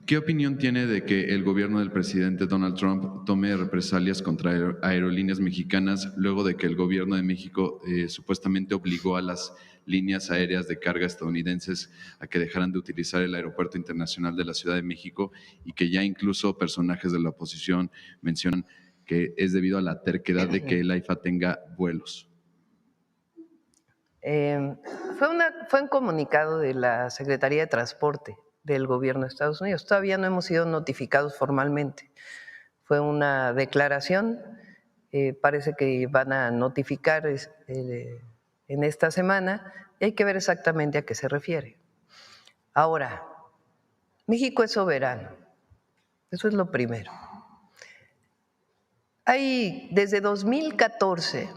¿Qué opinión tiene de que el gobierno del presidente Donald Trump tome represalias contra aerolíneas mexicanas luego de que el gobierno de México supuestamente obligó a las líneas aéreas de carga estadounidenses a que dejaran de utilizar el Aeropuerto Internacional de la Ciudad de México y que ya incluso personajes de la oposición mencionan que es debido a la terquedad de que el AIFA tenga vuelos? Fue un comunicado de la Secretaría de Transporte del gobierno de Estados Unidos. Todavía no hemos sido notificados formalmente. Fue una declaración, parece que van a notificar en esta semana y hay que ver exactamente a qué se refiere. Ahora, México es soberano, eso es lo primero. Hay desde 2014,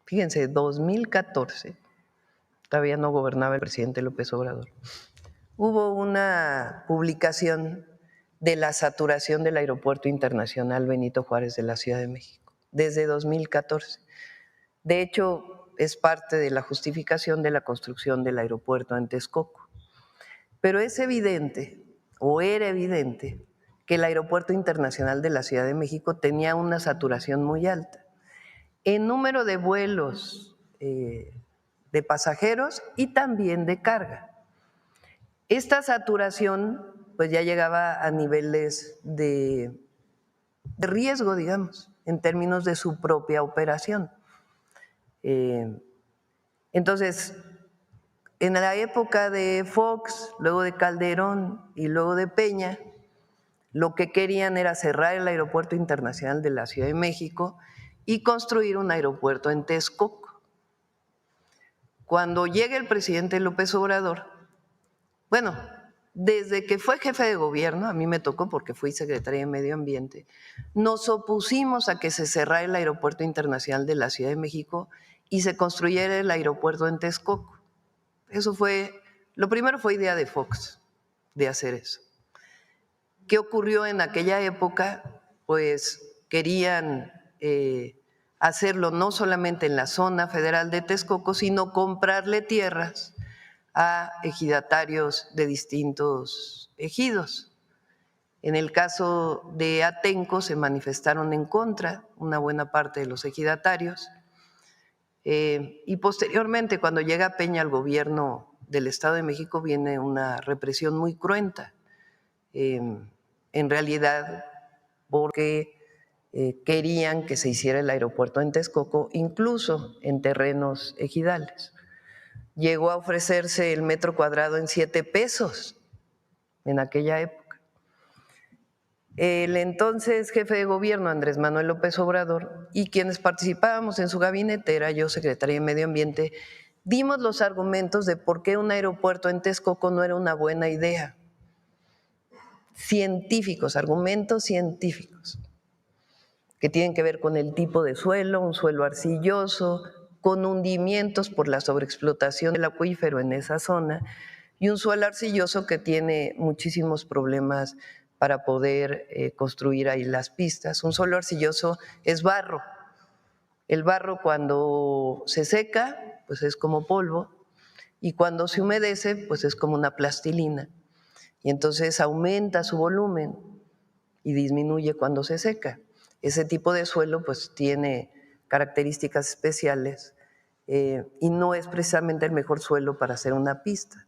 fíjense, 2014, todavía no gobernaba el presidente López Obrador, hubo una publicación de la saturación del Aeropuerto Internacional Benito Juárez de la Ciudad de México, desde 2014. De hecho, es parte de la justificación de la construcción del aeropuerto en Texcoco. Pero es evidente, o era evidente, que el Aeropuerto Internacional de la Ciudad de México tenía una saturación muy alta en número de vuelos de pasajeros y también de carga. Esta saturación pues ya llegaba a niveles de riesgo, digamos, en términos de su propia operación. Entonces, en la época de Fox, luego de Calderón y luego de Peña, lo que querían era cerrar el Aeropuerto Internacional de la Ciudad de México y construir un aeropuerto en Texcoco. Cuando llega el presidente López Obrador, bueno, desde que fue jefe de gobierno, a mí me tocó porque fui secretaria de Medio Ambiente, nos opusimos a que se cerrara el Aeropuerto Internacional de la Ciudad de México y se construyera el aeropuerto en Texcoco. Eso fue, lo primero fue idea de Fox, de hacer eso. ¿Qué ocurrió en aquella época? Pues querían hacerlo no solamente en la zona federal de Texcoco, sino comprarle tierras a ejidatarios de distintos ejidos. En el caso de Atenco se manifestaron en contra una buena parte de los ejidatarios y posteriormente cuando llega Peña al gobierno del Estado de México viene una represión muy cruenta, en realidad porque querían que se hiciera el aeropuerto en Texcoco, incluso en terrenos ejidales. Llegó a ofrecerse el metro cuadrado en 7 pesos en aquella época. El entonces jefe de gobierno, Andrés Manuel López Obrador, y quienes participábamos en su gabinete, era yo secretaria de Medio Ambiente, dimos los argumentos de por qué un aeropuerto en Texcoco no era una buena idea. Científicos, argumentos científicos, que tienen que ver con el tipo de suelo, un suelo arcilloso, con hundimientos por la sobreexplotación del acuífero en esa zona, y un suelo arcilloso que tiene muchísimos problemas para poder construir ahí las pistas. Un suelo arcilloso es barro. El barro cuando se seca, pues es como polvo, y cuando se humedece, pues es como una plastilina. Y entonces aumenta su volumen y disminuye cuando se seca. Ese tipo de suelo pues tiene características especiales y no es precisamente el mejor suelo para hacer una pista.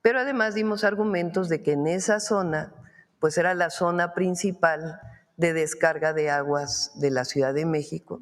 Pero además dimos argumentos de que en esa zona pues era la zona principal de descarga de aguas de la Ciudad de México,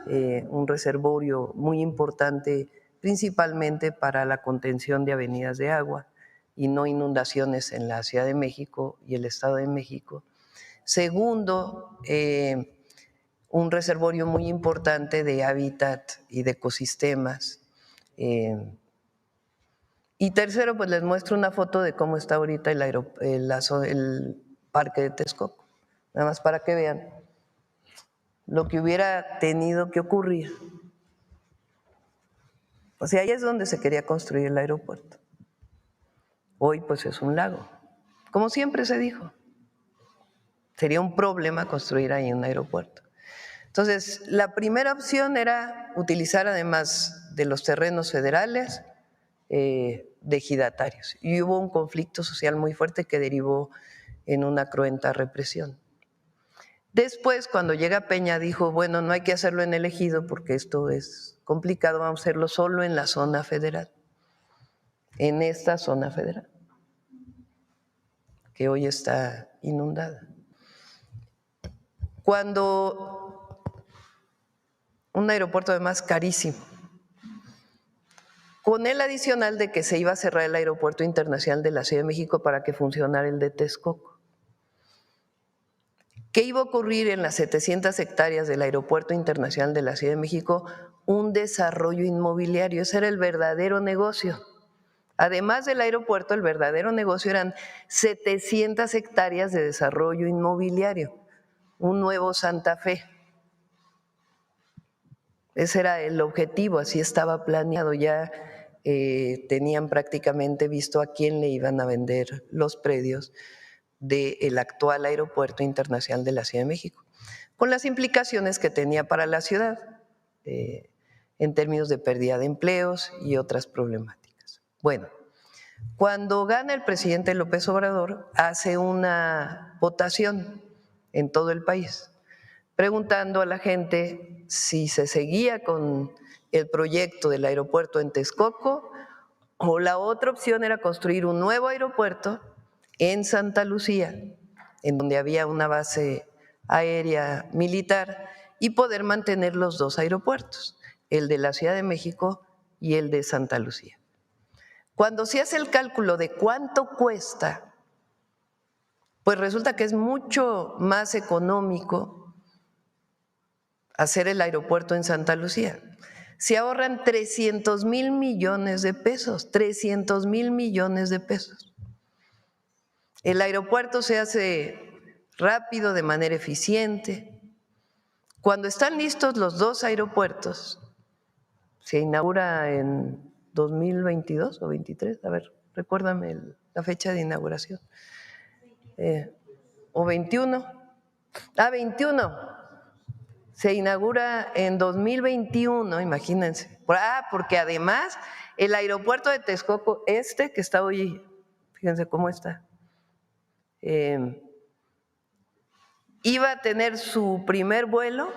un reservorio muy importante principalmente para la contención de avenidas de agua y no inundaciones en la Ciudad de México y el Estado de México. Segundo, un reservorio muy importante de hábitat y de ecosistemas. Y tercero, pues les muestro una foto de cómo está ahorita el parque de Texcoco, nada más para que vean lo que hubiera tenido que ocurrir. O sea, ahí es donde se quería construir el aeropuerto. Hoy pues es un lago, como siempre se dijo. Sería un problema construir ahí un aeropuerto. Entonces, la primera opción era utilizar, además de los terrenos federales, de ejidatarios. Y hubo un conflicto social muy fuerte que derivó en una cruenta represión. Después, cuando llega Peña, dijo, bueno, no hay que hacerlo en el Ejido porque esto es complicado, vamos a hacerlo solo en la zona federal, en esta zona federal, que hoy está inundada. Cuando un aeropuerto además carísimo, con el adicional de que se iba a cerrar el Aeropuerto Internacional de la Ciudad de México para que funcionara el de Texcoco. ¿Qué iba a ocurrir en las 700 hectáreas del Aeropuerto Internacional de la Ciudad de México? Un desarrollo inmobiliario, ese era el verdadero negocio. Además del aeropuerto, el verdadero negocio eran 700 hectáreas de desarrollo inmobiliario, un nuevo Santa Fe. Ese era el objetivo, así estaba planeado, ya tenían prácticamente visto a quién le iban a vender los predios del actual Aeropuerto Internacional de la Ciudad de México, con las implicaciones que tenía para la ciudad en términos de pérdida de empleos y otras problemáticas. Bueno, cuando gana el presidente López Obrador, hace una votación en todo el país, preguntando a la gente si se seguía con el proyecto del aeropuerto en Texcoco o la otra opción era construir un nuevo aeropuerto en Santa Lucía, en donde había una base aérea militar, y poder mantener los dos aeropuertos, el de la Ciudad de México y el de Santa Lucía. Cuando se hace el cálculo de cuánto cuesta, pues resulta que es mucho más económico hacer el aeropuerto en Santa Lucía. Se ahorran 300,000 millones de pesos, 300,000 millones de pesos. El aeropuerto se hace rápido, de manera eficiente. Cuando están listos los dos aeropuertos, se inaugura en 2022 o 23, a ver, recuérdame la fecha de inauguración. O 21. 21. Se inaugura en 2021, imagínense. Porque además el aeropuerto de Texcoco, que está hoy, fíjense cómo está, iba a tener su primer vuelo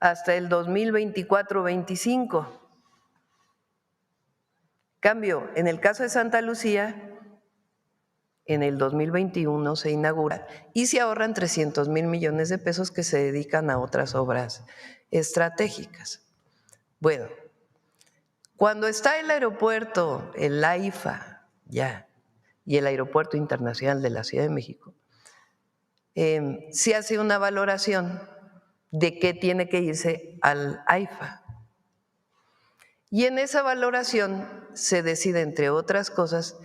hasta el 2024-25. Cambio, en el caso de Santa Lucía, en el 2021 se inaugura y se ahorran 300,000 millones de pesos que se dedican a otras obras estratégicas. Bueno, cuando está el aeropuerto, el AIFA ya, y el Aeropuerto Internacional de la Ciudad de México, se hace una valoración de qué tiene que irse al AIFA. Y en esa valoración se decide, entre otras cosas,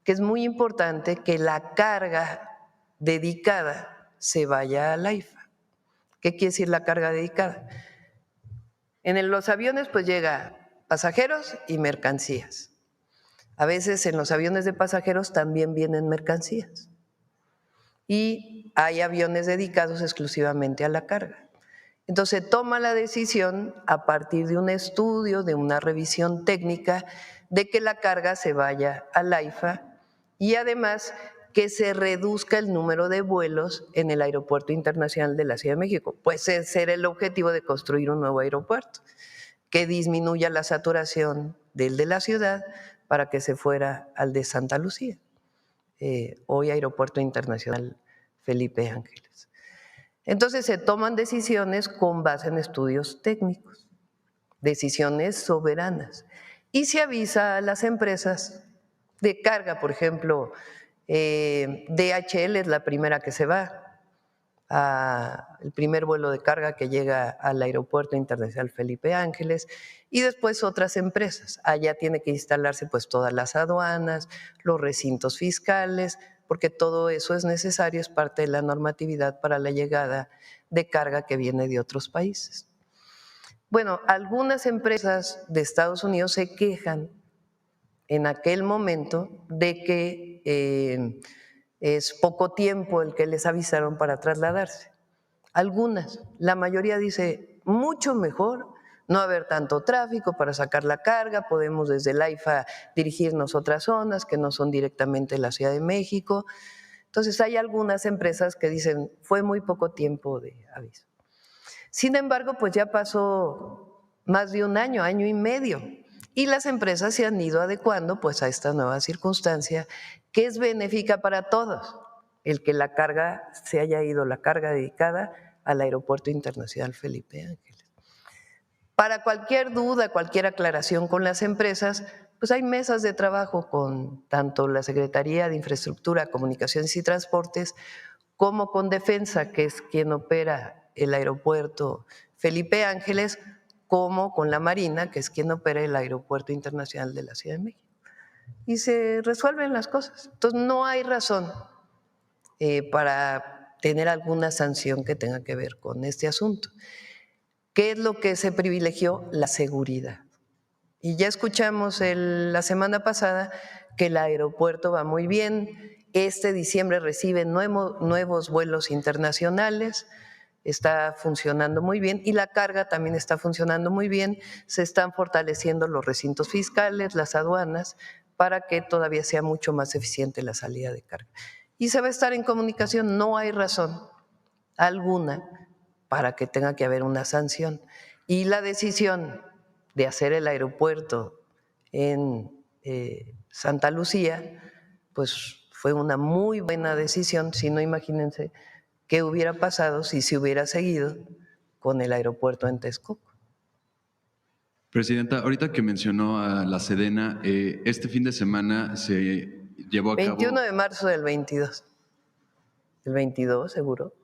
que es muy importante que la carga dedicada se vaya al AIFA. ¿Qué quiere decir la carga dedicada? En los aviones pues llega pasajeros y mercancías. A veces en los aviones de pasajeros también vienen mercancías. Y hay aviones dedicados exclusivamente a la carga. Entonces se toma la decisión a partir de un estudio, de una revisión técnica, de que la carga se vaya al AIFA y además que se reduzca el número de vuelos en el Aeropuerto Internacional de la Ciudad de México. Pues ese era el objetivo de construir un nuevo aeropuerto, que disminuya la saturación del de la ciudad para que se fuera al de Santa Lucía, hoy Aeropuerto Internacional Felipe Ángeles. Entonces se toman decisiones con base en estudios técnicos, decisiones soberanas, y se avisa a las empresas de carga. Por ejemplo, DHL es la primera que se va, el primer vuelo de carga que llega al Aeropuerto Internacional Felipe Ángeles, y después otras empresas. Allá tiene que instalarse pues todas las aduanas, los recintos fiscales, porque todo eso es necesario, es parte de la normatividad para la llegada de carga que viene de otros países. Bueno, algunas empresas de Estados Unidos se quejan en aquel momento de que es poco tiempo el que les avisaron para trasladarse. Algunas, la mayoría dice, mucho mejor, no haber tanto tráfico para sacar la carga, podemos desde el AIFA dirigirnos a otras zonas que no son directamente la Ciudad de México. Entonces hay algunas empresas que dicen, fue muy poco tiempo de aviso. Sin embargo, pues ya pasó más de un año, año y medio, y las empresas se han ido adecuando pues a esta nueva circunstancia que es benéfica para todos, el que la carga se haya ido, la carga dedicada al Aeropuerto Internacional Felipe Ángeles. Para cualquier duda, cualquier aclaración con las empresas, pues hay mesas de trabajo con tanto la Secretaría de Infraestructura, Comunicaciones y Transportes como con Defensa, que es quien opera el aeropuerto Felipe Ángeles, como con la Marina, que es quien opera el Aeropuerto Internacional de la Ciudad de México. Y se resuelven las cosas. Entonces no hay razón para tener alguna sanción que tenga que ver con este asunto. ¿Qué es lo que se privilegió? La seguridad. Y ya escuchamos la semana pasada que el aeropuerto va muy bien. Este diciembre recibe nuevos vuelos internacionales, está funcionando muy bien y la carga también está funcionando muy bien. Se están fortaleciendo los recintos fiscales, las aduanas, para que todavía sea mucho más eficiente la salida de carga. Y se va a estar en comunicación, no hay razón alguna para que tenga que haber una sanción. Y la decisión de hacer el aeropuerto en Santa Lucía, pues fue una muy buena decisión. Si no, imagínense qué hubiera pasado si se hubiera seguido con el aeropuerto en Texcoco. Presidenta, ahorita que mencionó a la Sedena, este fin de semana se llevó a cabo… 21 de marzo del 22. ¿El 22 seguro?